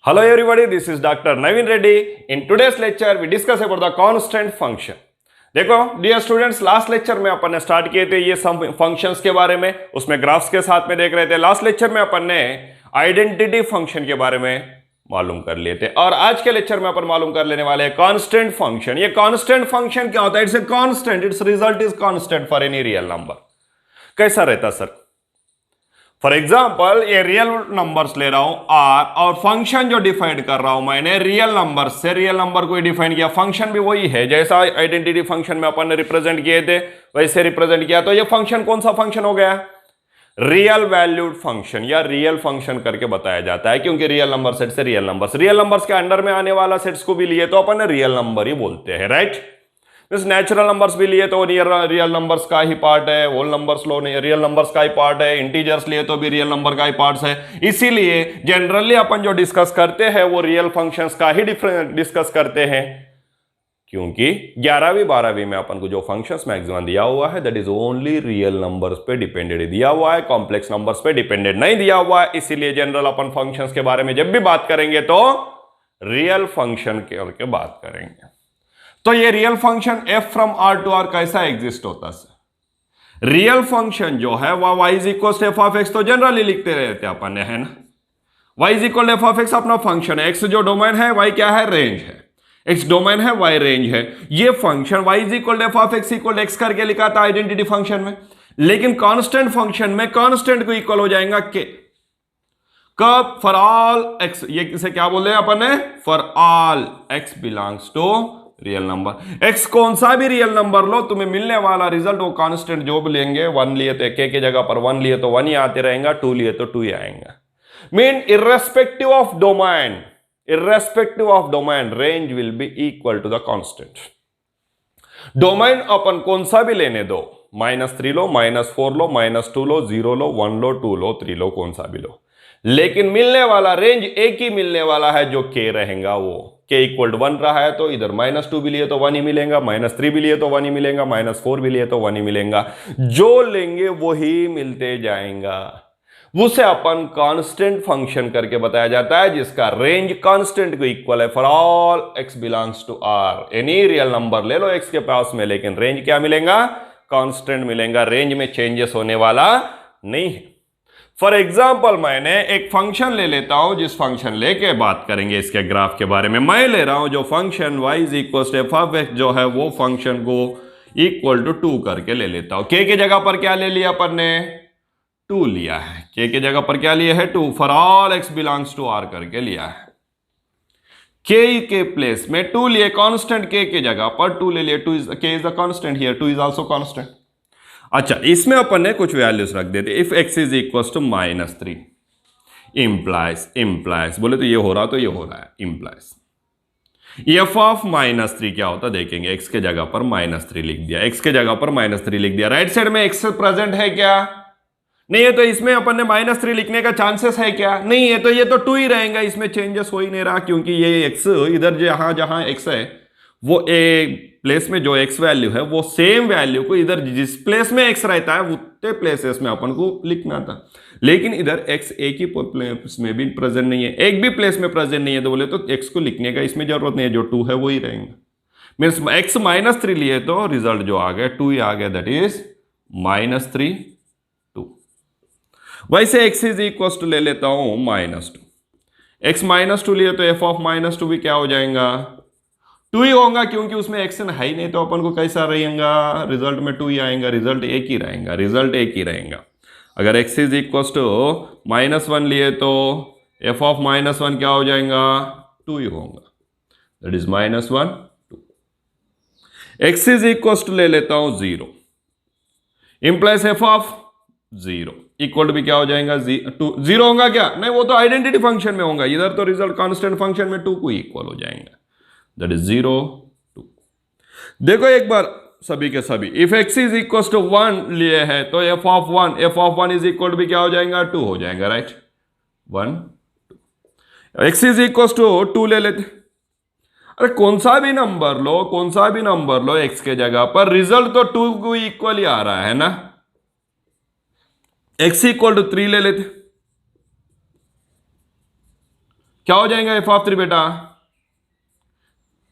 Hello everybody, this is Dr. Naveen Reddy. In today's lecture, we discuss about the constant function. देखो dear students, last lecture में अपन ने start किए थे ये सम functions के बारे में, उसमें ग्राफ्स के साथ में देख रहे थे। लास्ट लेक्चर में अपन ने आइडेंटिटी फंक्शन के बारे में मालूम कर लिए थे और आज के लेक्चर में अपन मालूम कर लेने वाले हैं कांस्टेंट फंक्शन। ये कांस्टेंट फंक्शन क्या होता है? It's a constant, it's result is constant for any real number. कैसा रहता सर? फॉर एग्जाम्पल ये रियल नंबर्स ले रहा हूं आर और फंक्शन जो डिफाइन कर रहा हूं मैंने रियल नंबर से रियल नंबर को डिफाइन किया। फंक्शन भी वही है जैसा आइडेंटिटी फंक्शन में अपन ने रिप्रेजेंट किए थे वैसे रिप्रेजेंट किया। तो ये फंक्शन कौन सा फंक्शन हो गया? रियल वैल्यूड फंक्शन या रियल फंक्शन करके बताया जाता है, क्योंकि रियल नंबर सेट से रियल नंबर्स के अंडर में आने वाला सेट्स को भी लिए तो अपन रियल नंबर ही बोलते हैं, राइट। नेचुरल नंबर्स भी लिए तो रियल नंबर्स का ही पार्ट है, होल नंबर्स लो रियल नंबर्स का ही पार्ट है, इंटीजर्स लिए तो भी रियल नंबर का ही पार्ट है। इसीलिए जनरली अपन जो डिस्कस करते हैं वो रियल फंक्शंस का ही डिस्कस करते हैं, क्योंकि 11वीं 12वीं में अपन को जो फंक्शंस मैक्सिमम दिया हुआ है that is only real numbers पे डिपेंडेंट दिया हुआ है, कॉम्प्लेक्स नंबर्स पे डिपेंडेंट नहीं दिया हुआ है। इसीलिए जनरल अपन फंक्शंस के बारे में जब भी बात करेंगे तो रियल फंक्शन के बात करेंगे। तो ये real function f from r to r कैसा एग्जिस्ट होता है? रियल फंक्शन जो है वह y is equal to f of x तो जनरली लिखते रहते हैं अपन, है ना। y is equal to f of x अपना फंक्शन है, x जो डोमेन है y क्या है? रेंज है। x डोमेन है, y रेंज है। ये function y is equal to f of x equal x करके लिखा था आइडेंटिटी फंक्शन में, लेकिन कांस्टेंट फंक्शन में कांस्टेंट को इक्वल हो जाएगा k। कब? फॉर ऑल x, ये किसे क्या बोल रहे हैं अपन ने? For all x belongs to real number. x कौन सा भी रियल नंबर लो, तुम्हें मिलने वाला रिजल्ट वो कांस्टेंट जो भी लेंगे, 1 लिए तो k की जगह पर 1 लिए तो 1 ही आते रहेगा, 2 लिए तो 2 ही आएगा। Mean irrespective of domain range will be equal to the constant. Domain अपन कौन सा भी लेने दो, -3 लो, -4 लो, -2 लो, 0 लो, 1 लो, 2 लो, 3 लो, कौन सा भी लो, लेकिन मिलने वाला रेंज एक ही मिलने वाला है जो k रहेगा। वो k इक्वल टू 1 रहा है तो इधर -2 भी लिए तो 1 ही मिलेगा, -3 भी लिए तो 1 ही मिलेगा, -4 भी लिए तो 1 ही मिलेगा। जो लेंगे वही मिलते जाएगा। उसे अपन कांस्टेंट फंक्शन करके बताया जाता है, जिसका रेंज कांस्टेंट को इक्वल है for all x belongs to r। Any real number ले लो x के पास में, लेकिन रेंज क्या मिलेगा? कांस्टेंट मिलेगा। रेंज में चेंजेस होने वाला नहीं है। फॉर एग्जाम्पल मैंने एक फंक्शन ले लेता हूं, जिस फंक्शन लेके बात करेंगे इसके ग्राफ के बारे में। मैं ले रहा हूं जो function y is equal to f of x जो है वो फंक्शन को इक्वल टू 2 करके ले लेता हूं। k की जगह पर क्या ले लिया अपन ने? 2 लिया है। k की जगह पर क्या लिया है? 2। For all x belongs to r करके लिया है। k के प्लेस में 2 लिए, कांस्टेंट k की जगह पर 2 ले लिए। k is the constant here, 2 is also constant. अच्छा, इसमें अपन ने कुछ वैल्यूज रख देते। If x is equal to -3 implies बोले तो ये हो रहा तो ये हो रहा है, इंप्लाइज f ऑफ -3 क्या होता देखेंगे। x के जगह पर -3 लिख दिया, x के जगह पर -3 लिख दिया। राइट साइड में x प्रेजेंट है क्या? नहीं है, तो इसमें अपन ने -3 लिखने का चांसेस है क्या? नहीं है, तो ये तो 2 ही रहेगा, इसमें चेंजेस हो ही नहीं रहा, क्योंकि ये x इधर जहां जहां x है वो ए प्लेस में जो x वैल्यू है वो सेम वैल्यू को इधर जिस प्लेस में x रहता है उतने प्लेसेस में अपन को लिखना था। लेकिन इधर x एक ही प्लेस में भी प्रेजेंट नहीं है, एक भी प्लेस में प्रेजेंट नहीं है, तो बोले तो x को लिखने का इसमें जरूरत नहीं है, जो 2 है वो ही रहेंगे। मीन्स x -3 लिए तो रिजल्ट जो आ गया 2 ही आ गया, दैट इज -3 2। वैसे x इज इक्वल टू ले लेता हूं -2। x -2 लिए तो f ऑफ -2 भी क्या हो जाएगा? 2 ही होगा, क्योंकि उसमें एक्शन है ही नहीं, तो अपन को कैसा रहेगा? रिजल्ट में 2 ही आएगा, रिजल्ट एक ही रहेगा। अगर x इज इक्वल टू -1 लिए तो f ऑफ -1 क्या हो जाएगा? 2 ही होगा, that is -1 2। x is equal to ले लेता हूं 0 implies f of 0 equal to भी क्या हो जाएगा? 0 होगा क्या? नहीं, वो तो आइडेंटिटी फंक्शन में होगा, इधर तो रिजल्ट कांस्टेंट फंक्शन में 2 को इक्वल हो जाएगा, दैट इज 0 2। देखो एक बार सभी के सभी, if x is equal to 1 लिए है तो f of 1 is equal to भी क्या हो जाएगा? 2 हो जाएगा, right. 1 2 x is equal to 2 ले लेते। अरे कौन सा भी नंबर लो x के जगह पर, रिजल्ट तो 2 को इक्वल ही आ रहा है ना। x इक्वल टू 3 ले लेते। क्या हो जाएगा एफ ऑफ 3 बेटा?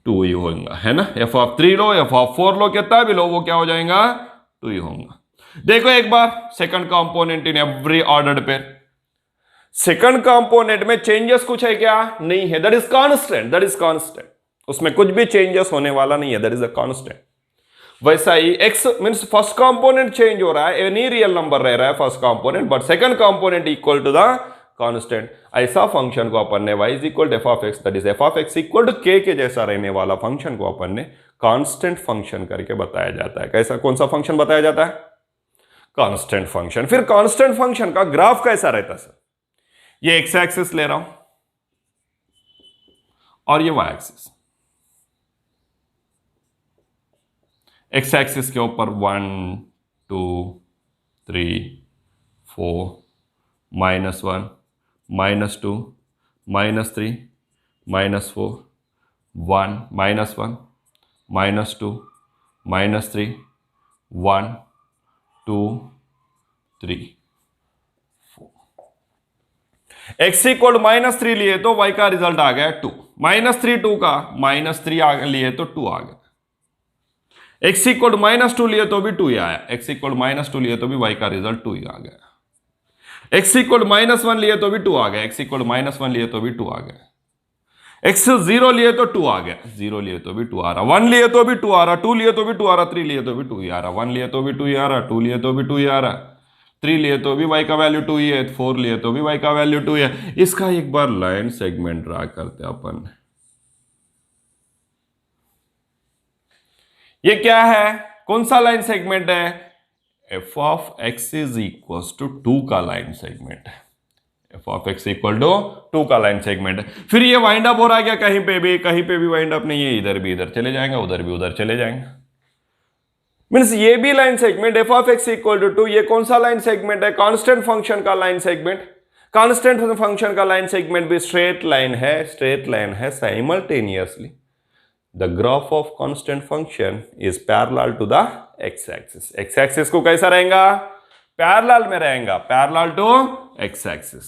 2 ही होगा, है ना। F of 3 low, F of 4 लो, कितना भी लो वो क्या हो जाएगा? 2 ही होगा। देखो एक बार second component in every ordered pair, second component में चेंजेस कुछ है क्या? नहीं है, that is constant, that is constant, उसमें कुछ भी चेंजेस होने वाला नहीं है, दैट इज अ कांस्टेंट। वैसा ही x means first component change हो रहा है, एनी रियल नंबर रह रहा है first component, but second component equal to the constant. ऐसा फंक्शन को अपन ने y is equal to f of x, that is f of x equal to k के जैसा रहने वाला फंक्शन को अपन ने कांस्टेंट फंक्शन करके बताया जाता है। कैसा, कौन सा फंक्शन बताया जाता है? Constant function. फिर कांस्टेंट फंक्शन का ग्राफ कैसा रहता है सर? ये एक्स एक्सिस ले रहा हूं और ये वाई एक्सिस। एक्स एक्सिस के ऊपर 1 2 3 4 -1 -2 -3 -4 1 -1 -2 -3 1 2 3 4। एक्स इक्वल -3 लिए तो y का रिजल्ट आ गया 2, -3 2 का -3 लिए तो 2 आ गया। एक्स इक्वल -2 लिए तो भी 2 ही आया, एक्स इक्वल -2 लिए तो भी y का रिजल्ट 2 ही आ गया। एक्स इक्वल -1 लिए तो भी 2 आ गया, एक्स इक्वल -1 लिए तो भी 2 आ गया। एक्स 0 लिए तो 2 आ गया, 0 लिए तो भी 2 आ रहा, 1 लिए तो भी 2 आ रहा, 2 लिए तो भी 2 आ रहा, 3 लिए तो भी 2 ही आ रहा, 1 लिए तो भी 2 ही आ रहा, 2 लिए तो भी 2 ही आ रहा, 3 लिए तो भी y का वैल्यू 2 ही है, 4 लिए तो भी y का वैल्यू 2 है। इसका एक बार लाइन सेगमेंट ड्रा करते हैं अपन। ये क्या है, कौन सा लाइन सेगमेंट है? F of x is equal to 2 का लाइन सेगमेंट है, f of x equal to 2 का लाइन सेगमेंट है। फिर ये वाइंड अप हो रहा है क्या? कहीं पे भी वाइंड अप नहीं है, इधर भी इधर चले जाएंगे, उधर भी उधर चले जाएंगे। मींस ये भी line segment f of x equal to 2, ये कौन सा लाइन सेगमेंट है? कांस्टेंट फंक्शन का लाइन सेगमेंट। कांस्टेंट फंक्शन का लाइन सेगमेंट भी स्ट्रेट लाइन है, स्ट्रेट लाइन है simultaneously. The graph of constant function is parallel to the x-axis. x-axis को कैसा रहेगा? पैरेलल में रहेगा, पैरेलल टू x-axis।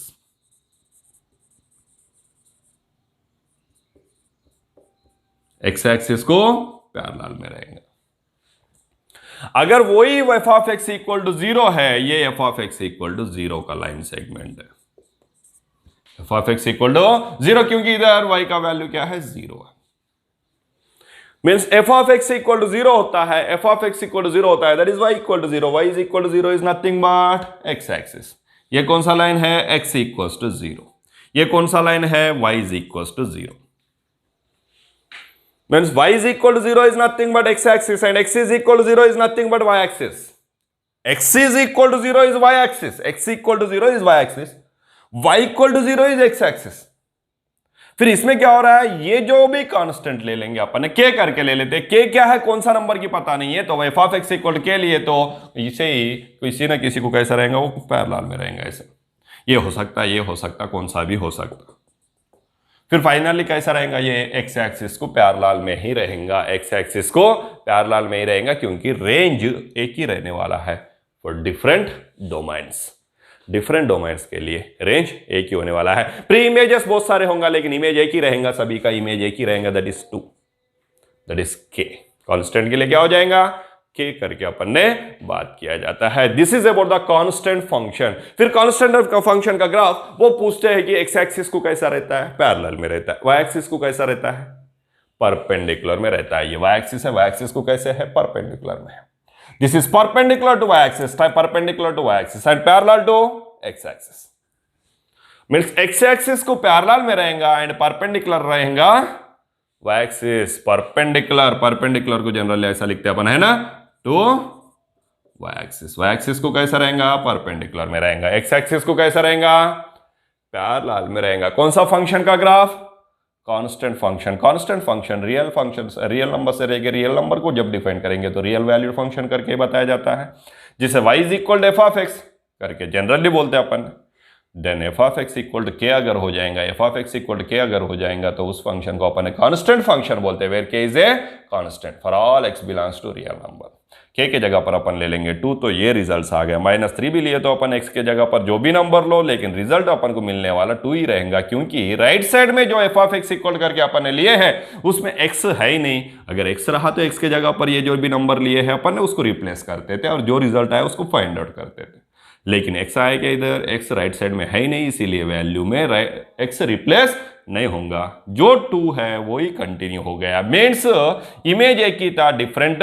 x-axis को पैरेलल में रहेगा। अगर वही f of x equal to 0 है, ये f of x equal to 0 का लाइन सेगमेंट है, f of x equal to 0, क्योंकि इधर y का वैल्यू क्या है? 0 है। Means f of x equal to 0 होता है, f of x equal to 0 होता है, that is y equal to 0, y is equal to 0 is nothing but x axis. ये कौन सा लाइन है? x equal to 0। ये कौन सा लाइन है? y is equal to 0। Means y is equal to 0 is nothing but x axis and x is equal to 0 is nothing but y axis. x is equal to 0 is y axis, x equal to 0 is y axis, y equal to 0 is x axis. फिर इसमें क्या हो रहा है? ये जो भी constant ले लेंगे अपन ने, k करके ले लेते हैं, k क्या है कौन सा नंबर की पता नहीं है, तो f of x equal to k लिए तो इसे ही किसी ना किसी को कैसा रहेगा? वो पैरेलल में रहेगा। ऐसे ये हो सकता है, ये हो सकता, कौन सा भी हो सकता। फिर फाइनली कैसा रहेगा? ये एक्स एक्सिस को पैरेलल में ही रहेगा, एक्स एक्सिस को पैरेलल में ही रहेगा, क्योंकि रेंज एक ही रहने वाला है for different domains. Different domains के लिए रेंज एक ही होने वाला है। प्री इमेजेस बहुत सारे होंगे, लेकिन इमेज एक ही रहेगा, सभी का इमेज एक ही रहेगा, that is 2, that is k। Constant के लिए क्या हो जाएगा? k करके अपन ने बात किया जाता है। This is about the constant function. फिर कांस्टेंट फंक्शन का ग्राफ वो पूछते हैं कि एक्स एक्सिस को कैसा रहता है? पैरेलल में रहता है। वाई एक्सिस को कैसा रहता है? परपेंडिकुलर में रहता है। ये वाई एक्सिस है, वाई एक्सिस को कैसे है? परपेंडिकुलर में है। This is perpendicular to y-axis, perpendicular to y-axis and parallel to x-axis. Means x-axis को parallel में रहेगा and perpendicular रहेगा y-axis। perpendicular को जनरली ऐसा लिखते हैं अपन, है ना, to y-axis। y-axis को कैसा रहेगा? perpendicular में रहेगा। x-axis को कैसा रहेगा? parallel में रहेगा। कौन सा फंक्शन का graph? Constant function. Constant function real function, real number से रहेगा। रियल नंबर को जब डिफाइन करेंगे तो रियल वैल्यू फंक्शन करके बताया जाता है, जिसे y is equal to f of x करके जनरली बोलते हैं अपन। Then f of x equal to k अगर हो जाएगा, f of x equal to k अगर हो जाएगा तो उस फंक्शन को अपन कांस्टेंट फंक्शन बोलते हैं, where k is a constant for all x belongs to real number. K की जगह पर अपन ले लेंगे 2, तो ये रिजल्ट आ गया। -3 भी लिए तो अपन एक्स के जगह पर जो भी नंबर लो, लेकिन रिजल्ट अपन को मिलने वाला 2 ही रहेगा, क्योंकि राइट साइड में जो एफ ऑफ एक्स इक्वल करके अपन ने लिए हैं उसमें एक्स है ही नहीं। अगर एक्स रहा तो एक्स के जगह पर ये जो भी नंबर लिए हैं अपन ने उसको रिप्लेस करते थे और जो रिजल्ट आया उसको फाइंड आउट करते थे। लेकिन एक्स आया क्या इधर, एक्स राइट साइड में है ही नहीं, इसीलिए वैल्यू में एक्स रिप्लेस नहीं होगा, जो 2 है वो ही कंटिन्यू हो गया। मीन्स इमेज एक ही था, डिफरेंट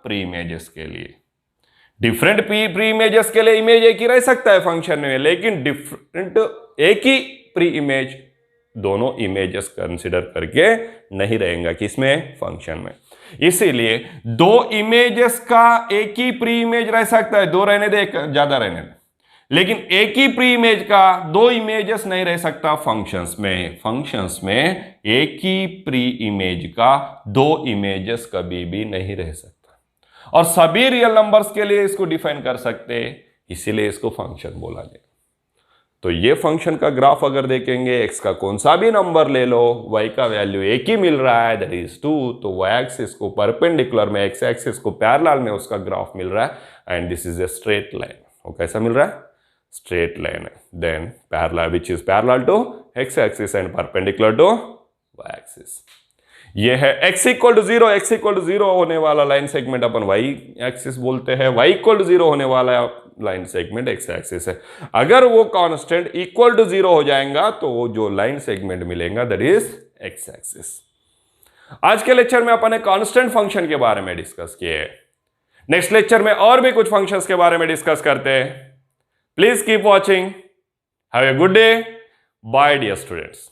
प्री इमेजेस के लिए। डिफरेंट प्री इमेजेस के लिए इमेज एक ही रह सकता है फंक्शन में, लेकिन डिफरेंट एक ही प्री इमेज दोनों इमेजेस कंसिडर करके नहीं रहेगा किसमें, फंक्शन में। इसीलिए 2 इमेजेस का एक ही प्री इमेज रह सकता है, 2 रहने दे, ज्यादा रहने दे, लेकिन एक ही प्री इमेज का 2 इमेजेस नहीं रह सकता फंक्शंस में। फंक्शंस में एक ही प्री इमेज का 2 इमेजेस कभी भी नहीं रह सकता, और सभी रियल नंबर्स के लिए इसको डिफाइन कर सकते, इसीलिए इसको फंक्शन बोला गया। तो ये फंक्शन का ग्राफ अगर देखेंगे, एक्स का कौन सा भी नंबर ले लो, वाई का वैल्यू एक ही मिल रहा है, दैट इज 2, तो वाई एक्सिस को परपेंडिकुलर में, एक्स एक्सिस को पैरेलल में उसका ग्राफ मिल रहा है, and this is a straight line. वो कैसा मिल रहा है, स्ट्रेट लाइन है। Then parallel which is parallel to x axis and perpendicular to y axis. ये है x equal to 0, x equal to 0 होने वाला लाइन सेगमेंट अपन y एक्सिस बोलते हैं, y इक्वल टू 0 होने वाला लाइन सेगमेंट x एक्सिस है। अगर वो कांस्टेंट इक्वल टू 0 हो जाएगा तो वो जो लाइन सेगमेंट मिलेगा दैट इज x एक्सिस। आज के लेक्चर में अपन ने कांस्टेंट फंक्शन के बारे में डिस्कस किए। नेक्स्ट लेक्चर में और भी कुछ फंक्शंस के बारे में डिस्कस करते हैं। Please keep watching. Have a good day. Bye dear students.